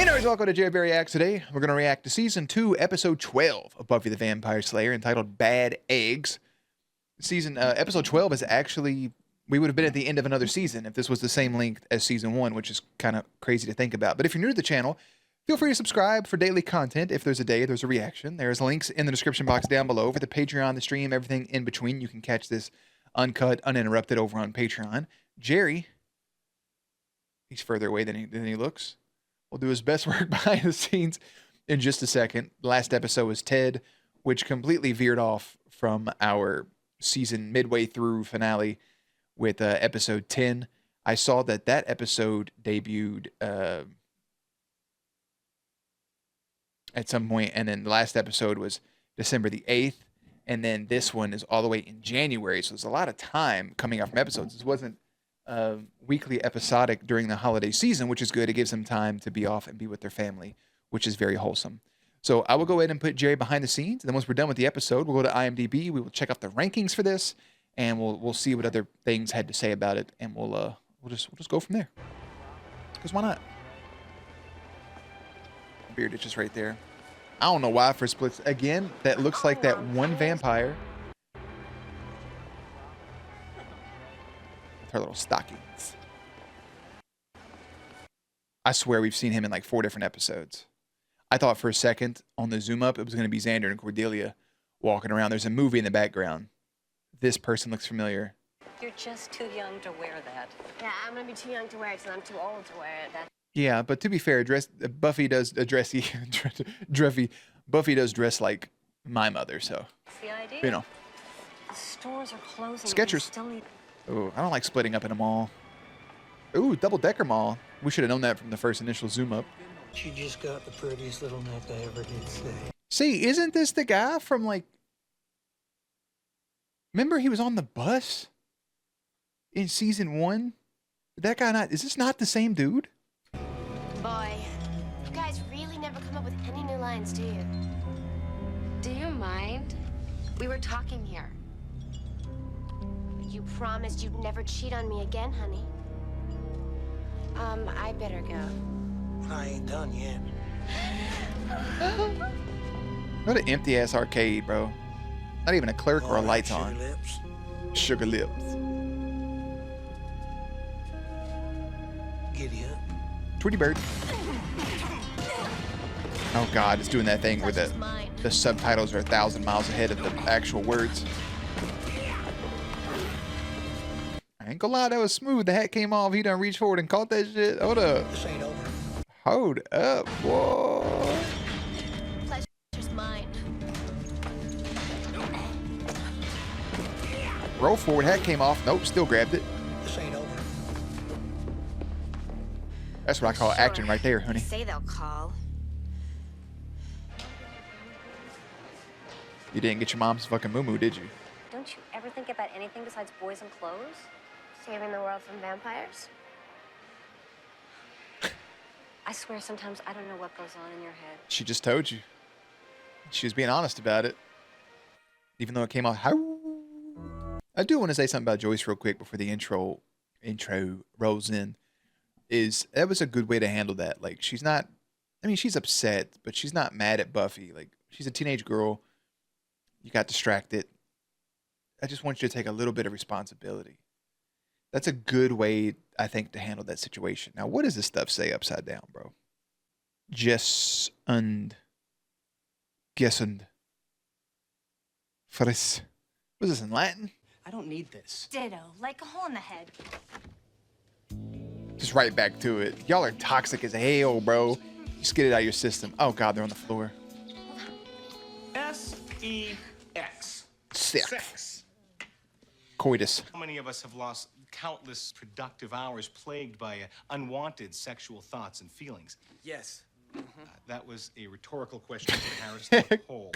Hey nerds, welcome to Jerry Reacts. Today we're going to react to Season 2, Episode 12 of Buffy the Vampire Slayer, entitled Bad Eggs. Episode 12 is actually, we would have been at the end of another season if this was the same length as Season 1, which is kind of crazy to think about. But if you're new to the channel, feel free to subscribe for daily content. If there's a day, there's a reaction. There's links in the description box down below for the Patreon, the stream, everything in between. You can catch this uncut, uninterrupted over on Patreon. Jerry, he's further away than he looks. We'll do his best work behind the scenes in just a second. Last episode was Ted, which completely veered off from our season midway through finale with episode 10. I saw that episode debuted at some point, and then the last episode was December the 8th, and then this one is all the way in January, so there's a lot of time coming out from episodes. This wasn't weekly episodic during the holiday season, which is good. It gives them time to be off and be with their family, which is very wholesome. So I will go ahead and put Jerry behind the scenes, and then once we're done with the episode, we'll go to IMDb. We will check out the rankings for this, and we'll see what other things had to say about it, and we'll just go from there. Because why not? Beard itches right there. I don't know why for splits again. That looks like that one vampire. Her little stockings. I swear we've seen him in like 4 different episodes. I thought for a second on the zoom up it was going to be Xander and Cordelia walking around. There's a movie in the background. This person looks familiar. You're just too young to wear that. Yeah, I'm going to be too young to wear it because I'm too old to wear it. Yeah, but to be fair, Buffy does Buffy does dress like my mother, so That's the idea. you know. The stores are closing. Skechers. Oh, I don't like splitting up in a mall. Ooh, double-decker mall. We should have known that from the first initial zoom up. She just got the prettiest little neck I ever did see. See, isn't this the guy from like... Remember he was on the bus in season 1? That guy not... Is this not the same dude? Boy, you guys really never come up with any new lines, do you? Do you mind? We were talking here. You promised you'd never cheat on me again, honey. I better go. I ain't done yet. What an empty-ass arcade, bro. Not even a clerk or a lights on. Lips. Sugar lips. Giddy up. Tweety bird. Oh god, it's doing that thing where the subtitles are 1,000 miles ahead of the actual words. I ain't gonna lie, that was smooth. The hat came off. He done reached forward and caught that shit. Hold up. This ain't over. Hold up. Whoa. Pleasure's mine. Roll forward. Hat came off. Nope, still grabbed it. This ain't over. That's what I call acting right there, honey. Say they'll call. You didn't get your mom's fucking moo-moo, did you? Don't you ever think about anything besides boys and clothes? Saving the world from vampires? I swear sometimes I don't know what goes on in your head. She just told you. She was being honest about it. Even though it came out how. I do want to say something about Joyce real quick before the intro rolls in. That was a good way to handle that. Like, she's not, I mean, she's upset, but she's not mad at Buffy. Like, she's a teenage girl. You got distracted. I just want you to take a little bit of responsibility. That's a good way, I think, to handle that situation. Now, what does this stuff say upside down, bro? Just und gesund. Fris. Was this in Latin? I don't need this. Ditto, like a hole in the head. Just right back to it. Y'all are toxic as hell, bro. Just get it out of your system. Oh, God, they're on the floor. S-E-X. Sex. Coitus. How many of us have lost countless productive hours plagued by unwanted sexual thoughts and feelings? Yes. That was a rhetorical question for Harris Hole.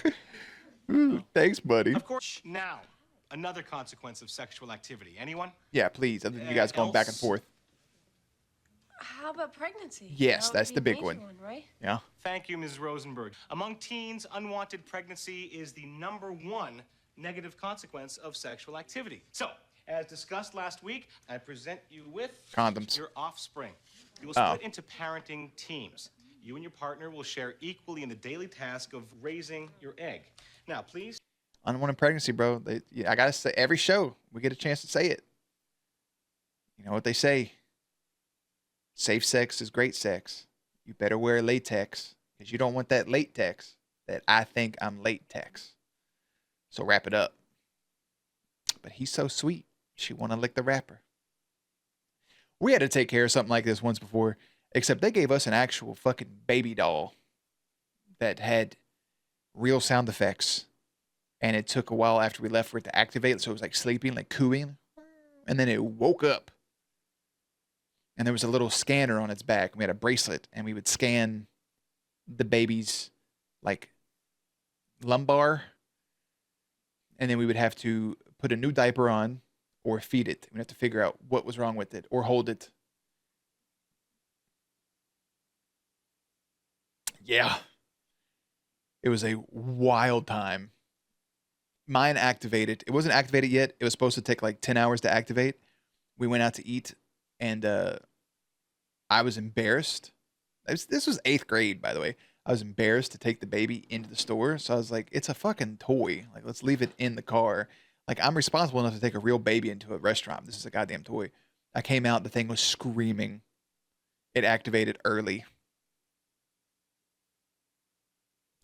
Ooh, thanks, buddy. Of course, now, another consequence of sexual activity. Anyone? Yeah, please. Other than you guys going back and forth. How about pregnancy? Yes, That would that's be the a big major one. Right? Yeah. Thank you, Ms. Rosenberg. Among teens, unwanted pregnancy is the #1 negative consequence of sexual activity. So, as discussed last week, I present you with Condoms. your offspring. You will split into parenting teams. You and your partner will share equally in the daily task of raising your egg. Now, please. Unwanted pregnancy, bro. I gotta say, every show we get a chance to say it. You know what they say? Safe sex is great sex. You better wear latex because you don't want that latex that I think I'm latex. So wrap it up. But he's so sweet. She want to lick the wrapper. We had to take care of something like this once before, except they gave us an actual fucking baby doll that had real sound effects. And it took a while after we left for it to activate. So it was like sleeping, like cooing. And then it woke up. And there was a little scanner on its back. We had a bracelet, and we would scan the baby's like lumbar. And then we would have to put a new diaper on or feed it. We'd have to figure out what was wrong with it or hold it. Yeah. It was a wild time. Mine activated. It wasn't activated yet. It was supposed to take like 10 hours to activate. We went out to eat, and I was embarrassed. This was 8th grade, by the way. I was embarrassed to take the baby into the store. So I was like, it's a fucking toy. Like, let's leave it in the car. Like, I'm responsible enough to take a real baby into a restaurant. This is a goddamn toy. I came out, the thing was screaming. It activated early.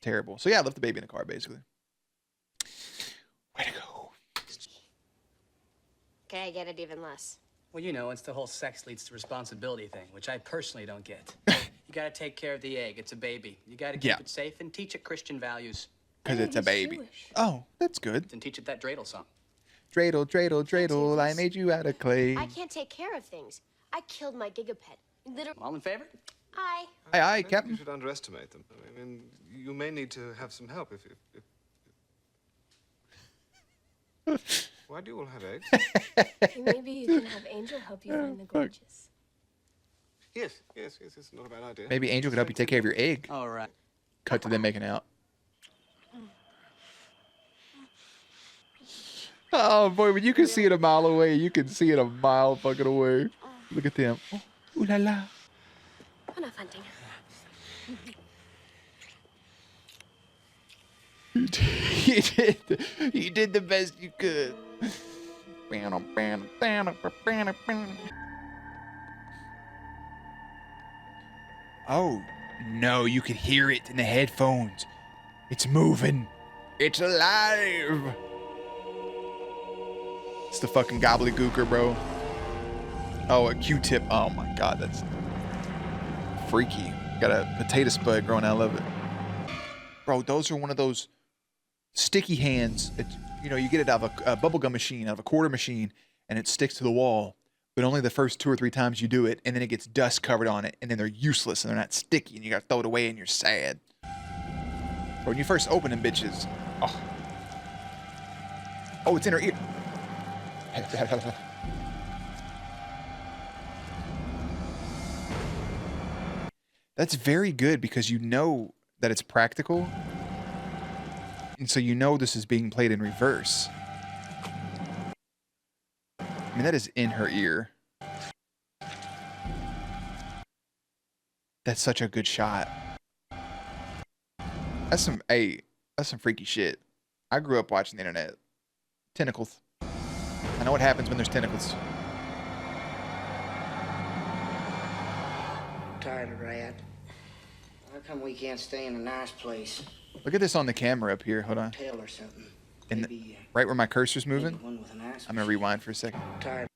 Terrible. So yeah, I left the baby in the car, basically. Way to go. Can I get it even less? Well, you know, it's the whole sex leads to responsibility thing, which I personally don't get. You gotta take care of the egg. It's a baby. You gotta keep it safe and teach it Christian values. Because it's a baby. Jewish. Oh, that's good. And teach it that dreidel song. Dreidel, dreidel, dreidel, I made you out of clay. I can't take care of things. I killed my gigapet. Literally. All in favor? Aye. Aye, aye, I don't Captain. think you should underestimate them. I mean, you may need to have some help if... Why do you all have eggs? Maybe you can have Angel help you find the Gorches. Yes, it's not a bad idea. Maybe Angel could help you take care of your egg. All right. Cut to them making out. Oh boy, when you can see it a mile away, you can see it a mile fucking away. Look at them. Oh, ooh la la. We're not hunting. You did the best you could. Oh, no, you could hear it in the headphones. It's moving. It's alive. It's the fucking gobbledygooker, bro. Oh, a Q-tip. Oh my God, that's freaky. Got a potato spud growing out of it. Bro, those are one of those sticky hands. You know, you get it out of a bubblegum machine, out of a quarter machine, and it sticks to the wall. But only the first 2 or 3 times you do it, and then it gets dust covered on it, and then they're useless, and they're not sticky, and you gotta throw it away, and you're sad. But when you first open them bitches, oh, it's in her ear. That's very good because you know that it's practical. And so you know this is being played in reverse. I mean, that is in her ear. That's such a good shot. That's some freaky shit. I grew up watching the internet. Tentacles. I know what happens when there's tentacles. I'm tired, Rad. How come we can't stay in a nice place? Look at this on the camera up here. Hold on. Hotel or something. Right where my cursor's moving. One with an ice I'm gonna rewind for a second. tired.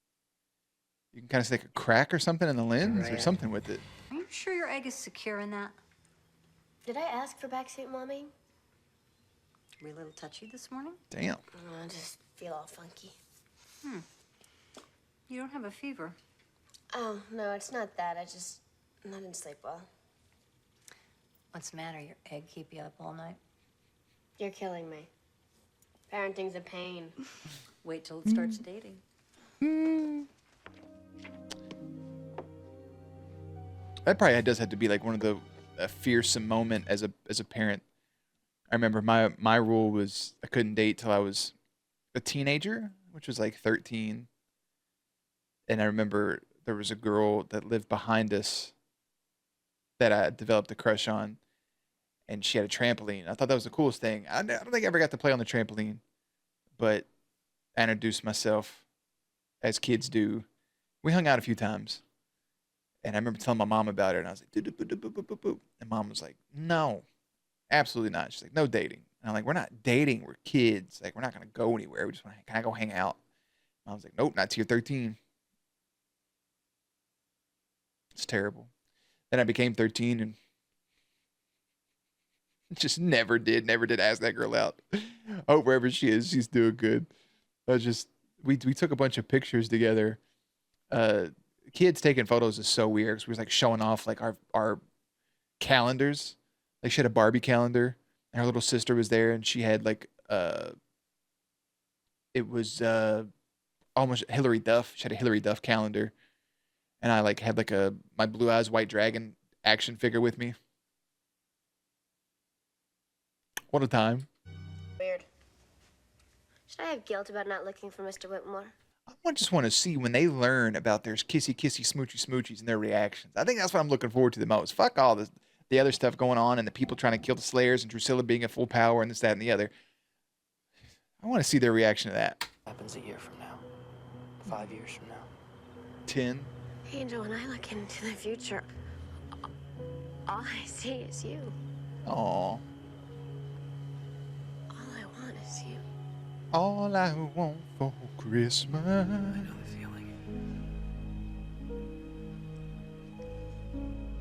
You can kind of stick a crack or something in the lens or something with it. Are you sure your egg is secure in that? Did I ask for backseat, Mommy? Were you a little touchy this morning? Damn. I just feel all funky. You don't have a fever. Oh, no, it's not that. I didn't sleep well. What's the matter? Your egg keep you up all night? You're killing me. Parenting's a pain. Wait till it starts dating. That probably does have to be like one of the a fearsome moment as a parent. I remember my rule was I couldn't date till I was a teenager, which was like 13. And I remember there was a girl that lived behind us that I developed a crush on, and she had a trampoline. I thought that was the coolest thing. I don't think I ever got to play on the trampoline, but I introduced myself as kids do. We hung out a few times, and I remember telling my mom about it, and I was like, "Doo-doo-boo-doo-boo-boo-boo." And Mom was like, "No, absolutely not." She's like, "No dating." And I'm like, "We're not dating. We're kids. Like, we're not gonna go anywhere. We just want to. Can I go hang out?" And I was like, "Nope, not till you're 13." It's terrible. Then I became 13 and just never did ask that girl out. I hope wherever she is, she's doing good. We took a bunch of pictures together. Kids taking photos is so weird because we was like showing off like our calendars. Like she had a Barbie calendar, and her little sister was there, and she had like it was almost Hillary Duff. She had a Hillary Duff calendar, and I like had like my Blue Eyes White Dragon action figure with me. What a time. Weird. Should I have guilt about not looking for Mr. Whitmore? I just want to see when they learn about their kissy, smoochy, smoochies and their reactions. I think that's what I'm looking forward to the most. Fuck all the other stuff going on and the people trying to kill the Slayers and Drusilla being at full power and this, that, and the other. I want to see their reaction to that. Happens a year from now. 5 years from now. 10. Angel, when I look into the future, all I see is you. Aww. All I want is you. All I want for Christmas. I know the feeling.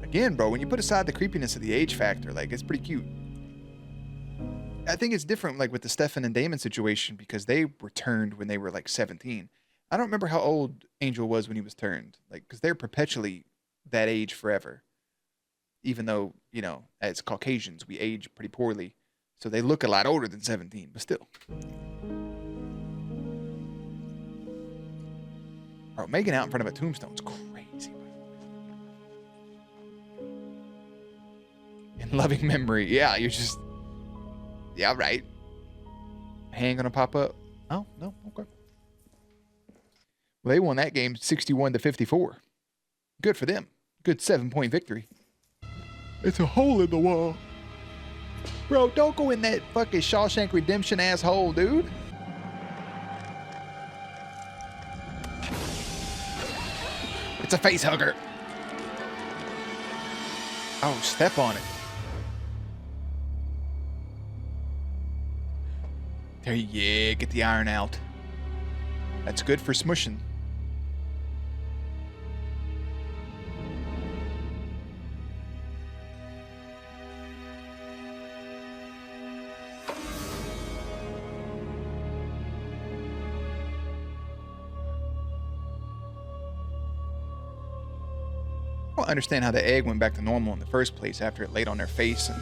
Again, bro, when you put aside the creepiness of the age factor, like, it's pretty cute. I think it's different, like, with the Stefan and Damon situation because they were turned when they were, like, 17. I don't remember how old Angel was when he was turned. Like, because they're perpetually that age forever. Even though, you know, as Caucasians, we age pretty poorly. So they look a lot older than 17, but still. Bro, making out in front of a tombstone's crazy. In loving memory, yeah, you're just... Yeah, right. Hand gonna pop up? Oh, no, okay. Well, they won that game 61-54. Good for them. Good 7-point victory. It's a hole in the wall. Bro, don't go in that fucking Shawshank Redemption asshole, dude. It's a face hugger. Oh, step on it. There, yeah, get the iron out. That's good for smushing. I don't understand how the egg went back to normal in the first place after it laid on their face and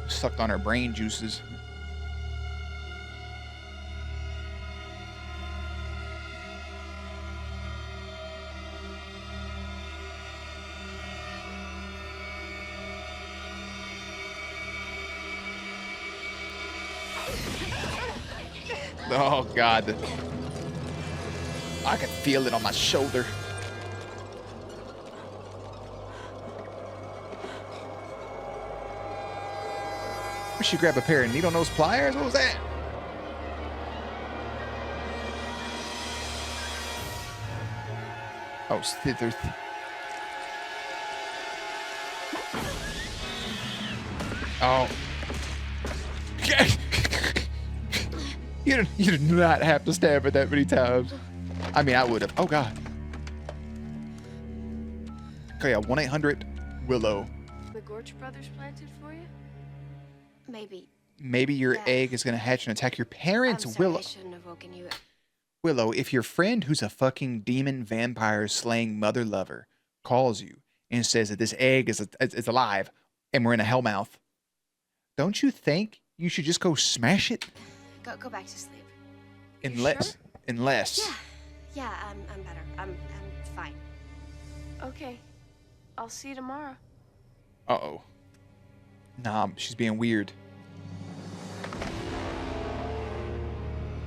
sucked on her brain juices. Oh, God. I can feel it on my shoulder. Where'd she grab a pair of needle-nose pliers? What was that? Oh, there's... Oh. You do not have to stab it that many times. I mean, I would have. Oh, God. Okay, yeah, 1-800-WILLOW. The Gorch brothers planted for you? Maybe. Maybe your egg is going to hatch and attack your parents, I'm sorry, Willow. I shouldn't have woken you up. Willow, if your friend who's a fucking demon vampire slaying mother lover calls you and says that this egg is alive and we're in a hellmouth, don't you think you should just go smash it? Go back to sleep. Unless. Yeah, I'm better. I'm fine. Okay. I'll see you tomorrow. Uh-oh. Nah, she's being weird.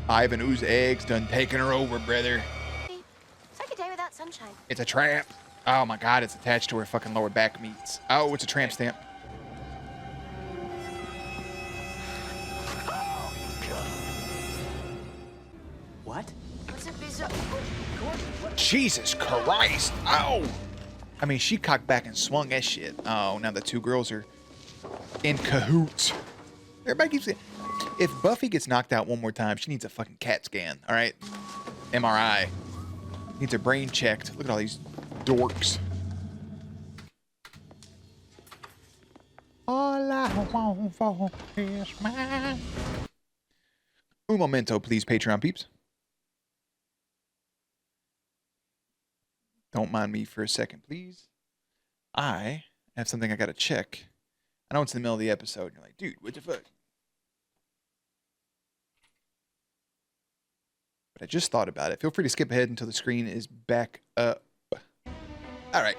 Ivan Ooze eggs done taking her over, brother. It's like a day without sunshine. It's a trap. Oh my god, it's attached to her fucking lower back meats. Oh, it's a tramp stamp. What? Jesus Christ. Oh! I mean, she cocked back and swung that shit. Oh, now the two girls are in cahoots. Everybody keeps saying, if Buffy gets knocked out one more time, she needs a fucking CAT scan, all right? MRI. Needs her brain checked. Look at all these dorks. All I want for Christmas. Un momento, please, Patreon peeps. Don't mind me for a second, please. I have something I gotta check. I know it's in the middle of the episode. And you're like, dude, what the fuck? But I just thought about it. Feel free to skip ahead until the screen is back up. All right.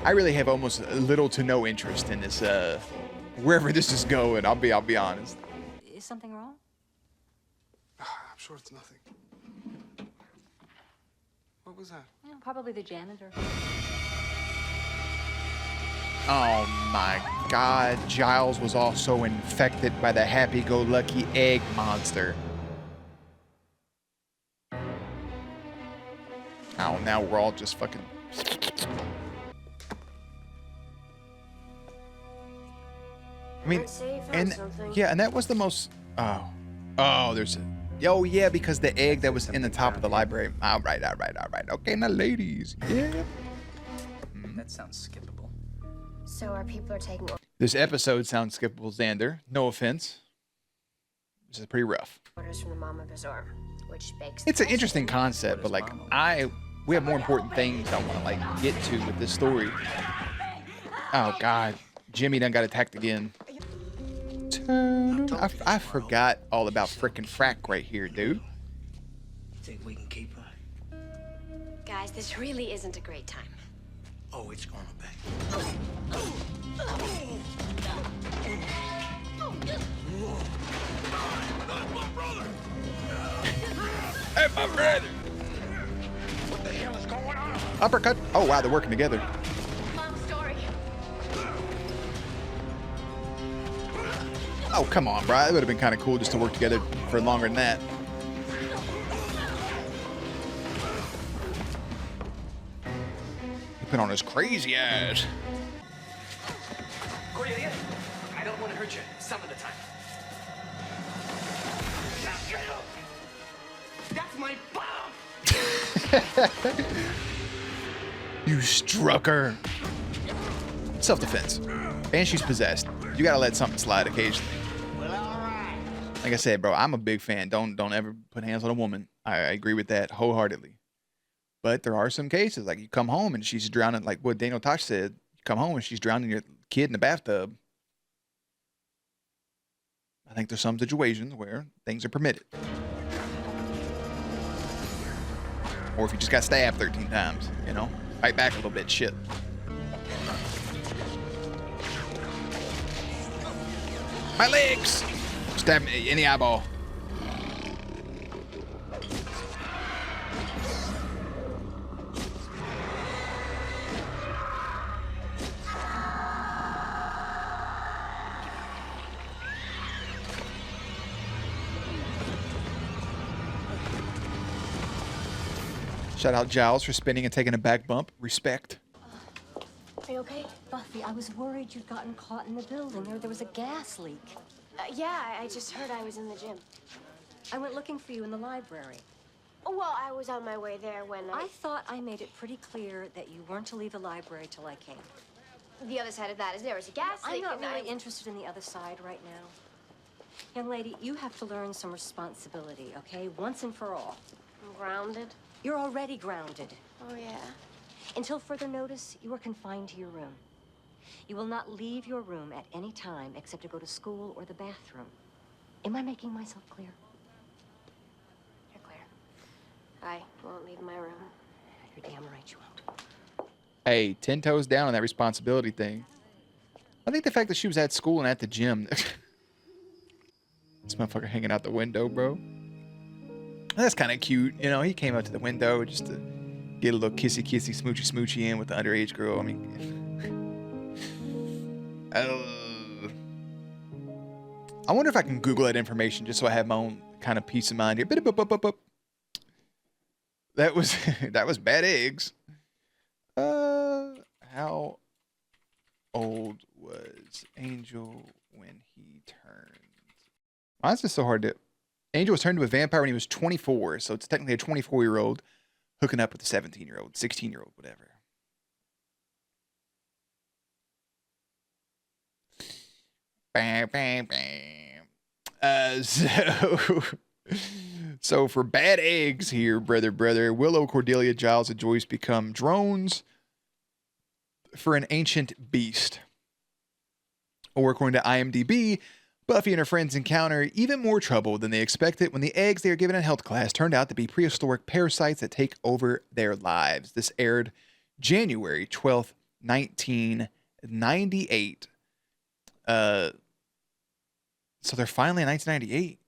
I really have almost little to no interest in this, wherever this is going. I'll be honest. Is something wrong? I'm sure it's nothing. What was that? Yeah, probably the janitor. Oh my god, Giles was also infected by the happy-go-lucky egg monster. Oh, now we're all just fucking... I mean, and yeah, and that was the most... Oh, there's a... Oh, yeah, because the egg that was in the top of the library. All right. Okay, now, ladies. Yeah. That sounds skippable. So our people are taking... This episode sounds skippable, Xander. No offense. This is pretty rough. orders from the Mama Bazaar, which begs... It's an interesting concept, but, like, we have more important things I want to, like, get to with this story. Oh, God. Jimmy done got attacked again. I forgot all about frickin' Frack right here, dude. Think we can keep her? Guys, this really isn't a great time. Oh, it's gonna be. Hey, my brother! What the hell is going on? Uppercut. Oh, wow, they're working together. Long story. Oh, come on, bro. It would have been kind of cool just to work together for longer than that. He put on his crazy ass. Cordelia, I don't want to hurt you some of the time. That's my bomb! You struck her. Self-defense. And she's possessed. You gotta let something slide occasionally. Well, all right. Like I said, bro, I'm a big fan. Don't ever put hands on a woman. I agree with that wholeheartedly. But there are some cases, like you come home and she's drowning, like what Daniel Tosh said. You come home and she's drowning your kid in the bathtub. I think there's some situations where things are permitted. Or if you just got stabbed 13 times, you know? Fight back a little bit, shit. My legs! Stab me in the eyeball. Shout out Giles for spinning and taking a back bump. Respect. Are you okay? Buffy, I was worried you'd gotten caught in the building. There was a gas leak. Yeah, I just heard I was in the gym. I went looking for you in the library. Oh, well, I was on my way there when I thought I made it pretty clear that you weren't to leave the library till I came. The other side of that is there was a gas leak. I'm not and really interested in the other side right now. Young lady, you have to learn some responsibility, okay? Once and for all. I'm grounded. You're already grounded. Oh, yeah. Until further notice, you are confined to your room. You will not leave your room at any time except to go to school or the bathroom. Am I making myself clear? You're clear. I won't leave my room. You're damn right you won't. Hey, 10 toes down on that responsibility thing. I think the fact that she was at school and at the gym. This motherfucker hanging out the window, bro. That's kind of cute. You know, he came up to the window just to get a little kissy, smoochy, smoochy in with the underage girl. I mean, I wonder if I can Google that information just so I have my own kind of peace of mind here. That was that was bad eggs. How old was Angel when he turned? Why is this so hard to... Angel was turned to a vampire when he was 24, so it's technically a 24-year-old hooking up with a 17-year-old, 16-year-old, whatever. Bam, bam, bam. So for bad eggs here, brother, Willow, Cordelia, Giles, and Joyce become drones for an ancient beast. Or according to IMDb, Buffy and her friends encounter even more trouble than they expected when the eggs they are given in health class turned out to be prehistoric parasites that take over their lives. This aired January 12th, 1998. So they're finally in 1998.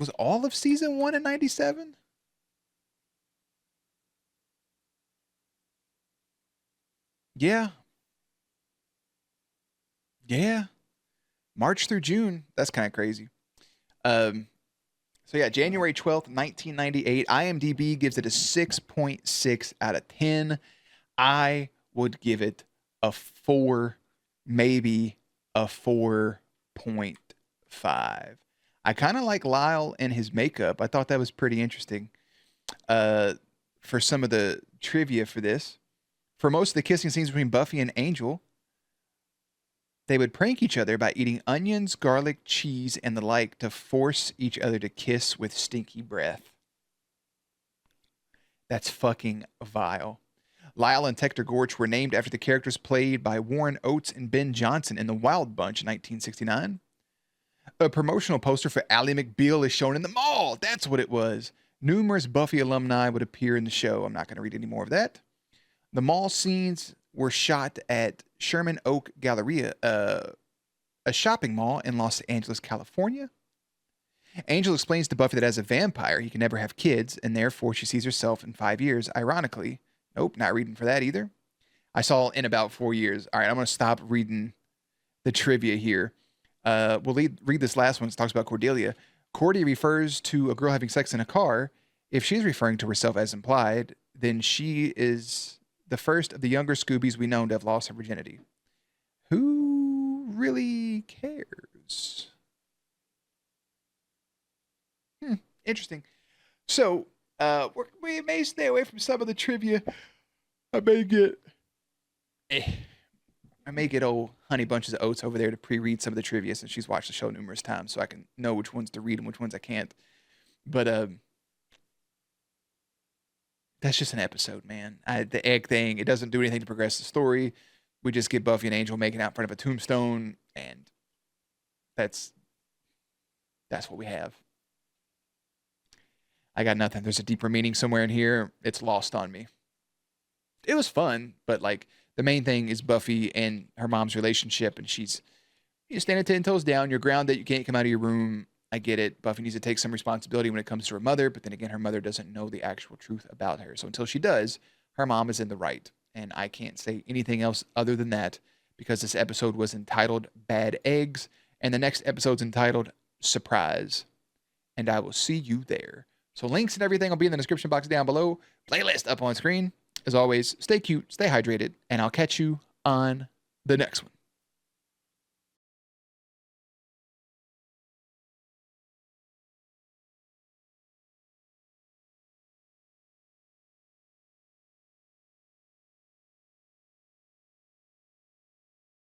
Was all of season 1 in 97? Yeah. Yeah. March through June. That's kind of crazy. So yeah, January 12th, 1998. IMDb gives it a 6.6 out of 10. I would give it a 4, maybe a 4.5. I kind of like Lyle and his makeup. I thought that was pretty interesting. For some of the trivia for this, for most of the kissing scenes between Buffy and Angel, they would prank each other by eating onions, garlic, cheese, and the like to force each other to kiss with stinky breath. That's fucking vile. Lyle and Tector Gorch were named after the characters played by Warren Oates and Ben Johnson in The Wild Bunch in 1969. A promotional poster for Ally McBeal is shown in the mall. That's what it was. Numerous Buffy alumni would appear in the show. I'm not going to read any more of that. The mall scenes were shot at Sherman Oak Galleria, a shopping mall in Los Angeles, California. Angel explains to Buffy that as a vampire, he can never have kids, and therefore she sees herself in 5 years. Ironically, nope, not reading for that either. I saw in about 4 years. All right, I'm going to stop reading the trivia here. We'll read this last one. It talks about Cordelia. Cordy refers to a girl having sex in a car. If she's referring to herself as implied, then she is the first of the younger Scoobies we know to have lost her virginity. Who really cares? Interesting. So, we may stay away from some of the trivia. I may get old Honey Bunches of Oats over there to pre-read some of the trivia since she's watched the show numerous times, so I can know which ones to read and which ones I can't. But that's just an episode, man. The egg thing, it doesn't do anything to progress the story. We just get Buffy and Angel making out in front of a tombstone, and that's what we have. I got nothing. There's a deeper meaning somewhere in here. It's lost on me. It was fun, but like the main thing is Buffy and her mom's relationship, and you're standing 10 toes down. You're grounded. You can't come out of your room. I get it. Buffy needs to take some responsibility when it comes to her mother, but then again, her mother doesn't know the actual truth about her. So until she does, her mom is in the right. And I can't say anything else other than that because this episode was entitled Bad Eggs, and the next episode's entitled Surprise. And I will see you there. So links and everything will be in the description box down below. Playlist up on screen. As always, stay cute, stay hydrated, and I'll catch you on the next one.